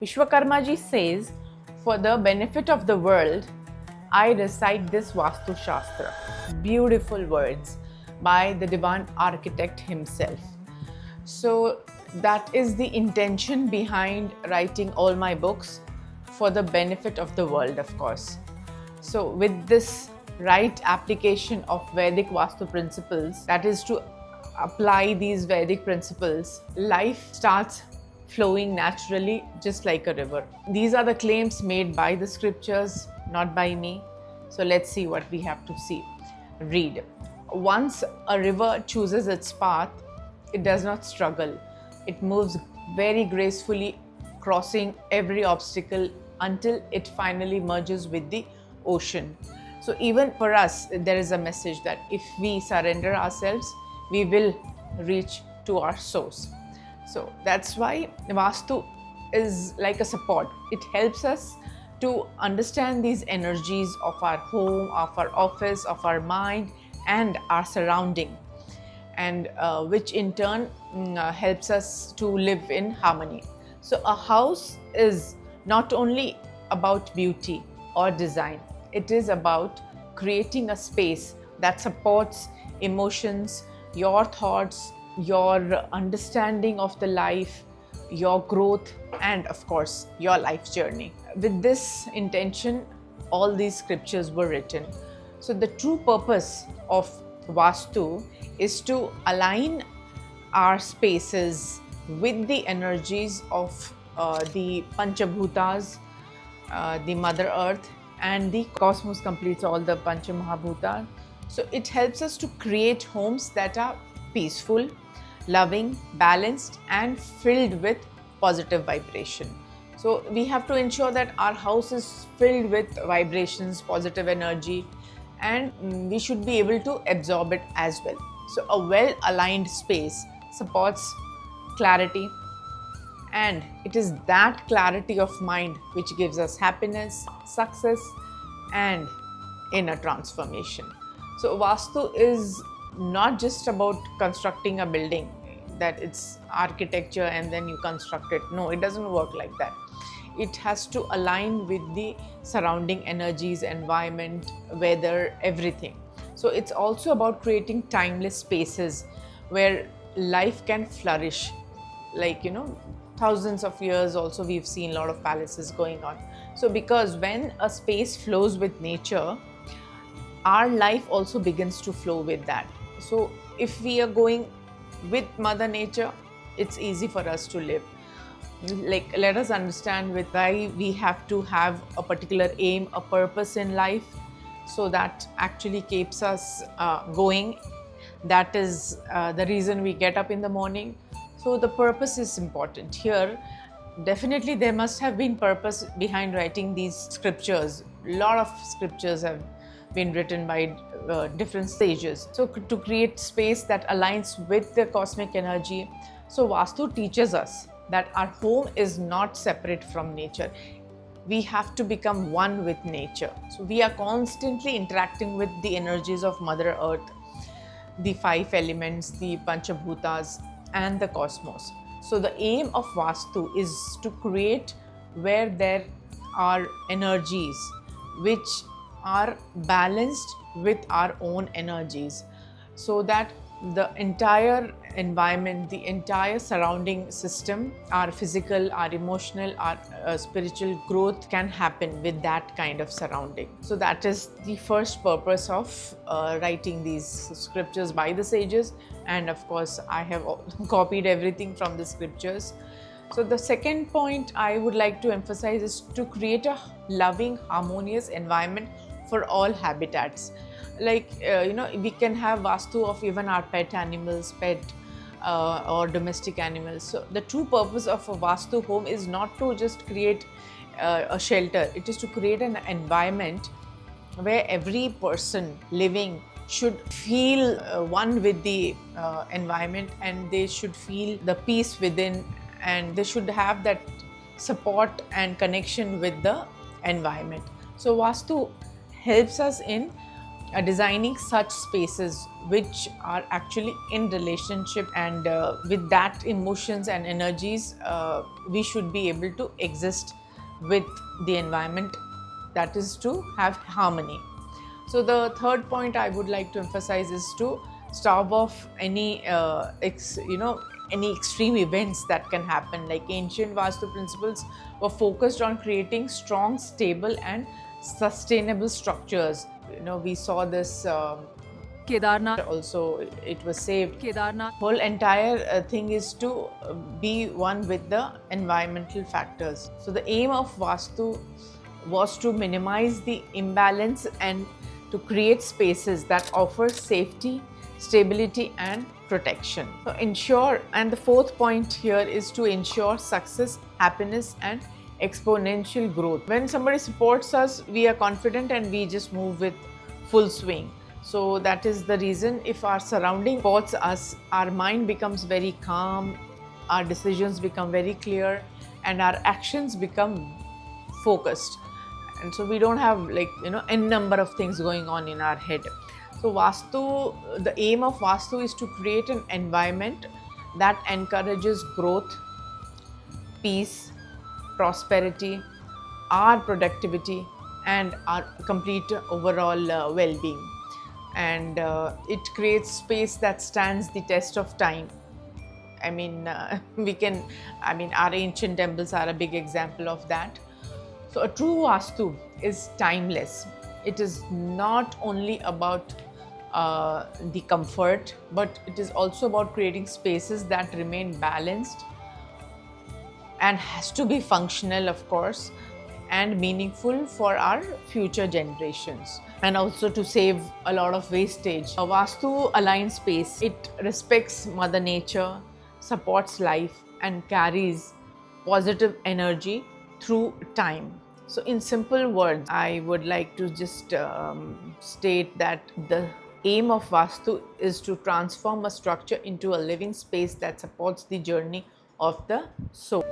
Vishwakarma ji says, for the benefit of the world, I recite this Vastu Shastra. Beautiful words by the divine architect himself. So that is the intention behind writing all my books, for the benefit of the world, of course. So with this right application of Vedic Vastu principles, that is to apply these Vedic principles, life starts flowing naturally, just like a river. These are the claims made by the scriptures, not by me. So let's see what we have to see. Read. Once a river chooses its path, it does not struggle. It moves very gracefully, crossing every obstacle until it finally merges with the ocean. So even for us, there is a message that if we surrender ourselves, we will reach to our source. So that's why Vastu is like a support. It helps us to understand these energies of our home, of our office, of our mind, and our surrounding, and which in turn helps us to live in harmony. So a house is not only about beauty or design, it is about creating a space that supports emotions, your thoughts, your understanding of the life, your growth, and of course, your life journey. With this intention, all these scriptures were written. So, the true purpose of Vastu is to align our spaces with the energies of the Panchabhutas, the Mother Earth, and the cosmos completes all the Pancha Mahabhuta. So it helps us to create homes that are peaceful, loving, balanced, and filled with positive vibration. So we have to ensure that our house is filled with vibrations, positive energy, and we should be able to absorb it as well. So a well-aligned space supports clarity, and it is that clarity of mind which gives us happiness, success, and inner transformation. So Vastu is not just about constructing a building, that it's architecture and then you construct it. No, it doesn't work like that. It has to align with the surrounding energies, environment, weather, everything. So it's also about creating timeless spaces where life can flourish. Like, thousands of years also we've seen a lot of palaces going on. So because when a space flows with nature, our life also begins to flow with that. So if we are going with Mother Nature, it's easy for us to live. Like, let us understand with why we have to have a particular aim, a purpose in life, so that actually keeps us going. That is the reason we get up in the morning. So the purpose is important here. Definitely there must have been purpose behind writing these scriptures. A lot of scriptures have been written by different stages. So to create space that aligns with the cosmic energy. So Vastu teaches us that our home is not separate from nature. We have to become one with nature. So we are constantly interacting with the energies of Mother Earth, the five elements, the Panchabhutas, and the cosmos. So the aim of Vastu is to create where there are energies which are balanced with our own energies, so that the entire environment, the entire surrounding system, our physical, our emotional, our spiritual growth can happen with that kind of surrounding. So that is the first purpose of writing these scriptures by the sages, and of course I have copied everything from the scriptures. So the second point I would like to emphasize is to create a loving, harmonious environment for all habitats. Like, we can have Vastu of even our pet animals, or domestic animals. So the true purpose of a Vastu home is not to just create a shelter. It is to create an environment where every person living should feel one with the environment, and they should feel the peace within, and they should have that support and connection with the environment. So Vastu helps us in designing such spaces which are actually in relationship, and with that emotions and energies, we should be able to exist with the environment, that is to have harmony. So the third point I would like to emphasize is to starve off any any extreme events that can happen. Like ancient Vastu principles were focused on creating strong, stable and sustainable structures. We saw this Kedarnath. also, it was saved. Kedarnath. Whole entire thing is to be one with the environmental factors. So the aim of Vastu was to minimize the imbalance and to create spaces that offer safety, stability and protection. So ensure, and the fourth point here is to ensure success, happiness and exponential growth. When somebody supports us, we are confident and we just move with full swing. So that is the reason, if our surrounding supports us, our mind becomes very calm, our decisions become very clear and our actions become focused, and so we don't have n number of things going on in our head. So Vastu, the aim of Vastu is to create an environment that encourages growth, peace, prosperity, our productivity and our complete overall well-being, and it creates space that stands the test of time. I mean, our ancient temples are a big example of that. So a true Vastu is timeless. It is not only about the comfort, but it is also about creating spaces that remain balanced and has to be functional, of course, and meaningful for our future generations, and also to save a lot of wastage. A Vastu aligned space, it respects Mother Nature, supports life and carries positive energy through time. So in simple words, I would like to just state that the aim of Vastu is to transform a structure into a living space that supports the journey of the soul.